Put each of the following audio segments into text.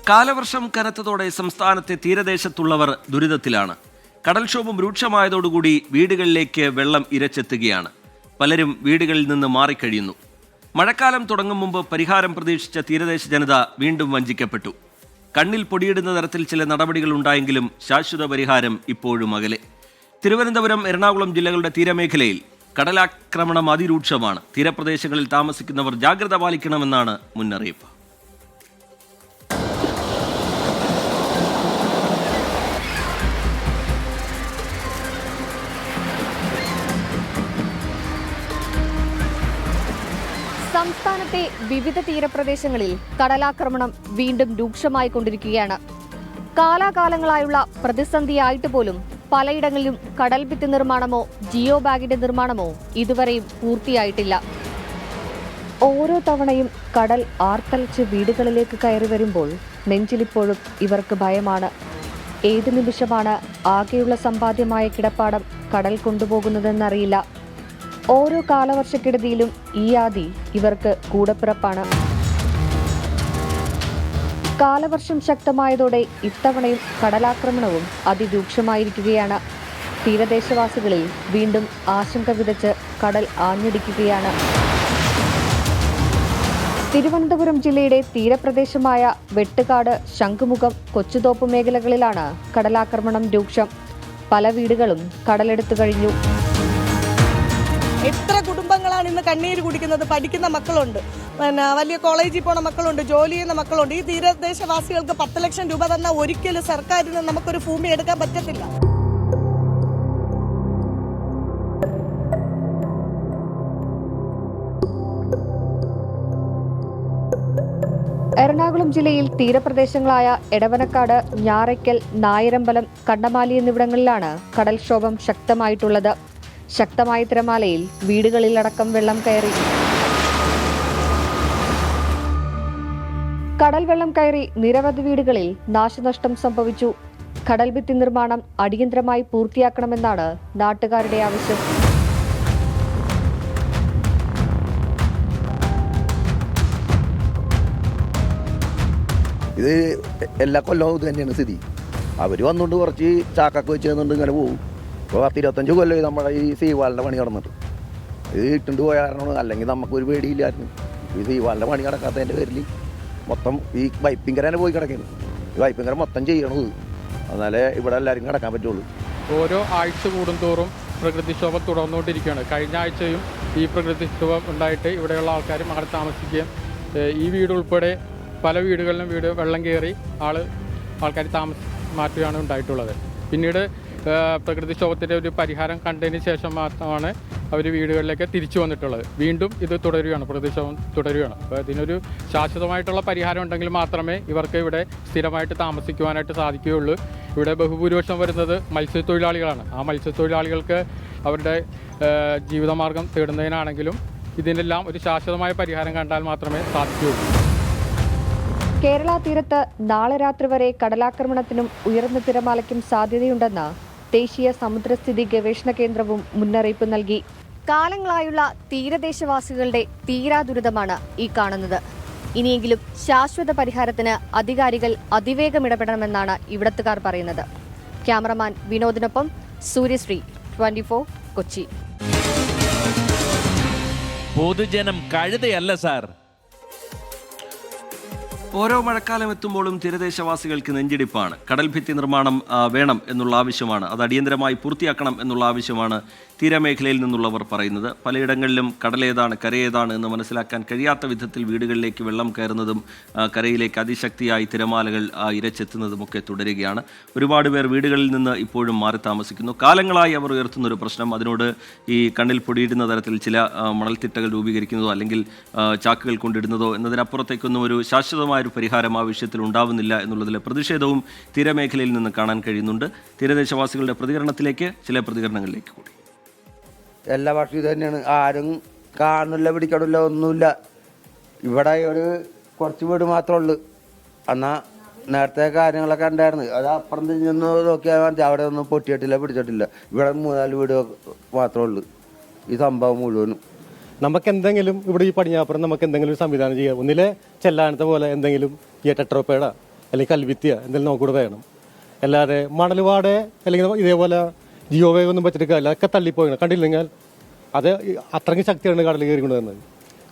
കാലവർഷം കനത്തതോടെ സംസ്ഥാനത്തെ തീരദേശത്തുള്ളവർ ദുരിതത്തിലാണ്. കടൽക്ഷോഭം രൂക്ഷമായതോടുകൂടി വീടുകളിലേക്ക് വെള്ളം ഇരച്ചെത്തുകയാണ്. പലരും വീടുകളിൽ നിന്ന് മാറിക്കഴിയുന്നു. മഴക്കാലം തുടങ്ങും മുമ്പ് പരിഹാരം പ്രതീക്ഷിച്ച തീരദേശ ജനത വീണ്ടും വഞ്ചിക്കപ്പെട്ടു. കണ്ണിൽ പൊടിയിടുന്ന തരത്തിൽ ചില നടപടികൾ ഉണ്ടായെങ്കിലും ശാശ്വത പരിഹാരം ഇപ്പോഴും അകലെ. തിരുവനന്തപുരം, എറണാകുളം ജില്ലകളുടെ തീരമേഖലയിൽ കടലാക്രമണം അതിരൂക്ഷമാണ്. തീരപ്രദേശങ്ങളിൽ താമസിക്കുന്നവർ ജാഗ്രത പാലിക്കണമെന്നാണ് മുന്നറിയിപ്പ്. സംസ്ഥാനത്തെ വിവിധ തീരപ്രദേശങ്ങളിൽ കടലാക്രമണം വീണ്ടും രൂക്ഷമായിക്കൊണ്ടിരിക്കുകയാണ്. കാലാകാലങ്ങളായുള്ള പ്രതിസന്ധിയായിട്ട് പോലും പലയിടങ്ങളിലും കടൽ ഭിത്തി നിർമ്മാണമോ ജിയോ ബാഗിന്റെ നിർമ്മാണമോ ഇതുവരെയും പൂർത്തിയായിട്ടില്ല. ഓരോ തവണയും കടൽ ആർത്തലച്ച് വീടുകളിലേക്ക് കയറി വരുമ്പോൾ നെഞ്ചിലിപ്പോഴും ഇവർക്ക് ഭയമാണ്. ഏത് നിമിഷമാണ് ആകെയുള്ള സമ്പാദ്യമായ കിടപ്പാടം കടൽ കൊണ്ടുപോകുന്നതെന്നറിയില്ല. ഓരോ കാലവർഷക്കെടുതിയിലും ഈ ആദി ഇവർക്ക് കൂടപ്പിറപ്പാണ്. കാലവർഷം ശക്തമായതോടെ ഇത്തവണയും കടലാക്രമണവും അതിരൂക്ഷമായിരിക്കുകയാണ്. തീരദേശവാസികളിൽ വീണ്ടും ആശങ്ക വിതച്ച് കടൽ ആഞ്ഞടിക്കുകയാണ്. തിരുവനന്തപുരം ജില്ലയുടെ തീരപ്രദേശമായ വെട്ടുകാട്, ശംഖുമുഖം, കൊച്ചുതോപ്പ് മേഖലകളിലാണ് കടലാക്രമണം രൂക്ഷം. പല വീടുകളും കടലെടുത്തു കഴിഞ്ഞു. എത്ര കുടുംബങ്ങളാണ് ഇന്ന് കണ്ണീര് കുടിക്കുന്നത്? പഠിക്കുന്ന മക്കളുണ്ട്, വലിയ കോളേജിൽ പോണ മക്കളുണ്ട്, ജോലി ചെയ്യുന്ന മക്കളുണ്ട്. ഈ തീരദേശവാസികൾക്ക് 10 ലക്ഷം രൂപ തന്ന ഒരിക്കലും സർക്കാരിന് നമുക്കൊരു ഭൂമി എടുക്കാൻ പറ്റത്തില്ല. എറണാകുളം ജില്ലയിൽ തീരപ്രദേശങ്ങളായ എടവനക്കാട്, ഞാറയ്ക്കൽ, നായരമ്പലം, കണ്ണമാലി എന്നിവിടങ്ങളിലാണ് കടൽക്ഷോഭം ശക്തമായിട്ടുള്ളത്. ശക്തമായ തിരമാലയിൽ വീടുകളിലടക്കം വെള്ളം കയറി. കടൽ വെള്ളം കയറി നിരവധി വീടുകളിൽ നാശനഷ്ടം സംഭവിച്ചു. കടൽ ഭിത്തി നിർമ്മാണം അടിയന്തരമായി പൂർത്തിയാക്കണമെന്നാണ് നാട്ടുകാരുടെ ആവശ്യം. ഇത് എല്ലാ കൊല്ലവും ഇത് തന്നെയാണ് സ്ഥിതി. അവർ വന്നുകൊണ്ട് കുറച്ച് ചാക്കൊക്കെ വെച്ച് തന്നുകൊണ്ട് ഇങ്ങനെ പോകും. ഇപ്പോൾ 10-25 കൊല്ലം നമ്മുടെ ഈ സീവാളിൻ്റെ പണി നടന്നിട്ട് ഇത് ഇട്ടുകൊണ്ട് പോയ കാരണമാണ്. അല്ലെങ്കിൽ നമുക്കൊരു പേടിയില്ലായിരുന്നു. ഈ സീവാളിൻ്റെ പണി നടക്കാത്തതിൻ്റെ പേരിൽ മൊത്തം ഈ വൈപ്പിങ്കര പോയി കിടക്കുന്നു. ഈ വൈപ്പിങ്കര മൊത്തം ചെയ്യണത്, എന്നാലേ ഇവിടെ എല്ലാവരും കിടക്കാൻ പറ്റുള്ളൂ. ഓരോ ആഴ്ച കൂടുന്തോറും പ്രകൃതിക്ഷോഭം തുടർന്നുകൊണ്ടിരിക്കുകയാണ്. കഴിഞ്ഞ ആഴ്ചയും ഈ പ്രകൃതിക്ഷോഭം ഉണ്ടായിട്ട് ഇവിടെയുള്ള ആൾക്കാരും അവിടെ താമസിക്കുകയും ഈ വീട് ഉൾപ്പെടെ പല വീടുകളിലും വെള്ളം കയറി ആൾക്കാർ മാറ്റുകയാണ് ഉണ്ടായിട്ടുള്ളത്. പിന്നീട് പ്രകൃതിക്ഷോഭത്തിൻ്റെ ഒരു പരിഹാരം കണ്ടതിന് ശേഷം മാത്രമാണ് അവർ വീടുകളിലേക്ക് തിരിച്ചു വന്നിട്ടുള്ളത്. വീണ്ടും ഇത് തുടരുകയാണ്, പ്രകൃതിക്ഷോഭം തുടരുകയാണ്. അപ്പോൾ ഇതിനൊരു ശാശ്വതമായിട്ടുള്ള പരിഹാരം ഉണ്ടെങ്കിൽ മാത്രമേ ഇവർക്ക് ഇവിടെ സ്ഥിരമായിട്ട് താമസിക്കുവാനായിട്ട് സാധിക്കുകയുള്ളൂ. ഇവിടെ ബഹുഭൂരിപക്ഷം വരുന്നത് മത്സ്യത്തൊഴിലാളികളാണ്. ആ മത്സ്യത്തൊഴിലാളികൾക്ക് അവരുടെ ജീവിതമാർഗം തേടുന്നതിനാണെങ്കിലും ഇതിനെല്ലാം ഒരു ശാശ്വതമായ പരിഹാരം കണ്ടാൽ മാത്രമേ സാധിക്കുകയുള്ളൂ. കേരള തീരത്ത് നാളെ രാത്രി വരെ കടലാക്രമണത്തിനും ഉയർന്ന തിരമാലയ്ക്കും സാധ്യതയുണ്ടെന്ന് ദേശീയ സമുദ്രസ്ഥിതി ഗവേഷണ കേന്ദ്രവും മുന്നറിയിപ്പ് നൽകി. കാലങ്ങളായുള്ള തീരദേശവാസികളുടെ തീരാദുരിതമാണ് ഈ കാണുന്നത്. ഇനിയെങ്കിലും ശാശ്വത പരിഹാരത്തിന് അധികാരികൾ അതിവേഗം ഇടപെടണമെന്നാണ് ഇവിടത്തുകാർ പറയുന്നത്. ക്യാമറമാൻ വിനോദിനൊപ്പം സൂര്യശ്രീ, 24 കൊച്ചി. പൊതുജനം കഴുതയല്ല സാർ. ഓരോ മഴക്കാലം എത്തുമ്പോഴും തീരദേശവാസികൾക്ക് നെഞ്ചിടിപ്പാണ്. കടൽ ഭിത്തി നിർമ്മാണം വേണം എന്നുള്ള ആവശ്യമാണ്, അത് അടിയന്തരമായി പൂർത്തിയാക്കണം എന്നുള്ള ആവശ്യമാണ് തീരമേഖലയിൽ നിന്നുള്ളവർ പറയുന്നത്. പലയിടങ്ങളിലും കടലേതാണ് കരയേതാണ് എന്ന് മനസ്സിലാക്കാൻ കഴിയാത്ത വിധത്തിൽ വീടുകളിലേക്ക് വെള്ളം കയറുന്നതും കരയിലേക്ക് അതിശക്തിയായി തിരമാലകൾ ഇരച്ചെത്തുന്നതുമൊക്കെ തുടരുകയാണ്. ഒരുപാട് പേർ വീടുകളിൽ നിന്ന് ഇപ്പോഴും മാറി താമസിക്കുന്നു. കാലങ്ങളായി അവർ ഉയർത്തുന്നൊരു പ്രശ്നം, അതിനോട് ഈ കണ്ണിൽ പൊടിയിടുന്ന തരത്തിൽ ചില മണൽത്തിട്ടകൾ രൂപീകരിക്കുന്നതോ അല്ലെങ്കിൽ ചാക്കുകൾ കൊണ്ടിടുന്നതോ എന്നതിനപ്പുറത്തേക്കൊന്നും ഒരു ശാശ്വതമായ ഒരു പരിഹാരം ആ വിഷയത്തിൽ ഉണ്ടാവുന്നില്ല എന്നുള്ളതിലെ പ്രതിഷേധവും തീരമേഖലയിൽ നിന്ന് കാണാൻ കഴിയുന്നുണ്ട്. തീരദേശവാസികളുടെ പ്രതികരണത്തിലേക്ക് ചില പ്രതികരണങ്ങളിലേക്ക് കൂടി. എല്ലാ വർഷവും ഇത് തന്നെയാണ്. ആരും കാണില്ല, പിടിക്കണില്ല, ഒന്നുമില്ല. ഇവിടെ ഒരു കുറച്ച് വീട് മാത്രമേ ഉള്ളൂ. എന്നാൽ നേരത്തെ കാര്യങ്ങളൊക്കെ ഉണ്ടായിരുന്നു. അത് അപ്പുറം തിരിഞ്ഞൊന്ന് നോക്കിയാൽ മതി, അവിടെ ഒന്നും പൊട്ടിയിട്ടില്ല, പിടിച്ചിട്ടില്ല. ഇവിടെ 3-4 വീട് മാത്രമേ ഉള്ളൂ ഈ സംഭവം മുഴുവനും. നമുക്ക് എന്തെങ്കിലും ഇവിടെ ഈ പടിഞ്ഞാപ്പുറം നമുക്ക് എന്തെങ്കിലും ഒരു സംവിധാനം ചെയ്യാം. ഒന്നിലെ ചെല്ലാനത്തെ പോലെ എന്തെങ്കിലും ഈ ടെട്രോപ്പേഡ അല്ലെങ്കിൽ കൽവിത്തിയ എന്തെങ്കിലും നമുക്കിവിടെ വേണം. അല്ലാതെ മണൽവാട് അല്ലെങ്കിൽ ഇതേപോലെ ജിയോ വേവ് ഒന്നും വെച്ചിട്ട് കാര്യമില്ല. അതൊക്കെ തള്ളിപ്പോയി കണ്ടില്ലെങ്കിൽ അത് അത്രയ്ക്ക് ശക്തിയാണ് കടൽ കയറി കൊണ്ടുവന്നത്.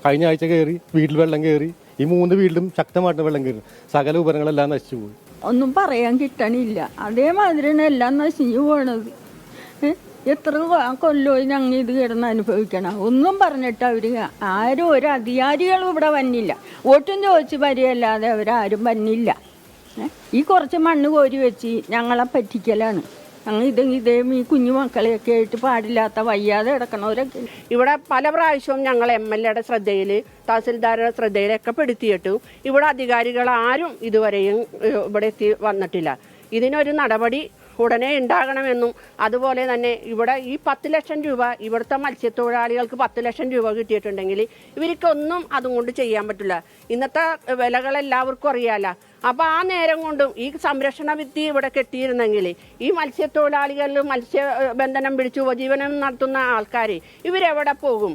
കഴിഞ്ഞ ആഴ്ച കയറി, വീട്ടിൽ വെള്ളം കയറി, ഈ 3 വീട്ടിലും ശക്തമായിട്ട് വെള്ളം കയറി, സകല ഉപകരണങ്ങളെല്ലാം നശിച്ചു പോയി. ഒന്നും പറയാൻ കിട്ടണില്ല. അതേമാതിരിയാണ് എല്ലാം നശിച്ചു പോണത്. എത്ര കൊല്ലമായി ഞങ്ങൾ ഇത് കിടന്ന് അനുഭവിക്കണം. ഒന്നും പറഞ്ഞിട്ട് അവർ ആരും ഒരു അധികാരികളും ഇവിടെ വന്നില്ല. വോട്ടും ചോദിച്ച് വരികയല്ലാതെ അവരാരും വന്നില്ല. ഈ കുറച്ച് മണ്ണ് കോരി വെച്ച് ഞങ്ങളെ പറ്റിക്കലാണ്. ഞങ്ങൾ ഇതേ ഈ കുഞ്ഞു മക്കളെയൊക്കെ ആയിട്ട് പാടില്ലാത്ത വയ്യാതെ കിടക്കണവരൊക്കെ. ഇവിടെ പല പ്രാവശ്യവും ഞങ്ങൾ MLA യുടെ ശ്രദ്ധയിൽ, തഹസിൽദാരുടെ ശ്രദ്ധയിലൊക്കെ പെടുത്തിയിട്ടു ഇവിടെ അധികാരികൾ ആരും ഇതുവരെയും ഇവിടെ എത്തി വന്നിട്ടില്ല. ഇതിനൊരു നടപടി ഉടനെ ഉണ്ടാകണമെന്നും അതുപോലെ തന്നെ ഇവിടെ ഈ 10 ലക്ഷം രൂപ ഇവിടുത്തെ മത്സ്യത്തൊഴിലാളികൾക്ക് 10 ലക്ഷം രൂപ കിട്ടിയിട്ടുണ്ടെങ്കിൽ ഇവർക്കൊന്നും അതും കൊണ്ട് ചെയ്യാൻ പറ്റില്ല. ഇന്നത്തെ വിലകൾ എല്ലാവർക്കും അറിയാമല്ലോ. അപ്പോൾ ആ നേരം കൊണ്ടും ഈ സംരക്ഷണ ഭിത്തി ഇവിടെ കെട്ടിയിരുന്നെങ്കിൽ ഈ മത്സ്യത്തൊഴിലാളികളിൽ മത്സ്യബന്ധനം പിടിച്ച് ഉപജീവനം നടത്തുന്ന ആൾക്കാർ ഇവരെവിടെ പോകും?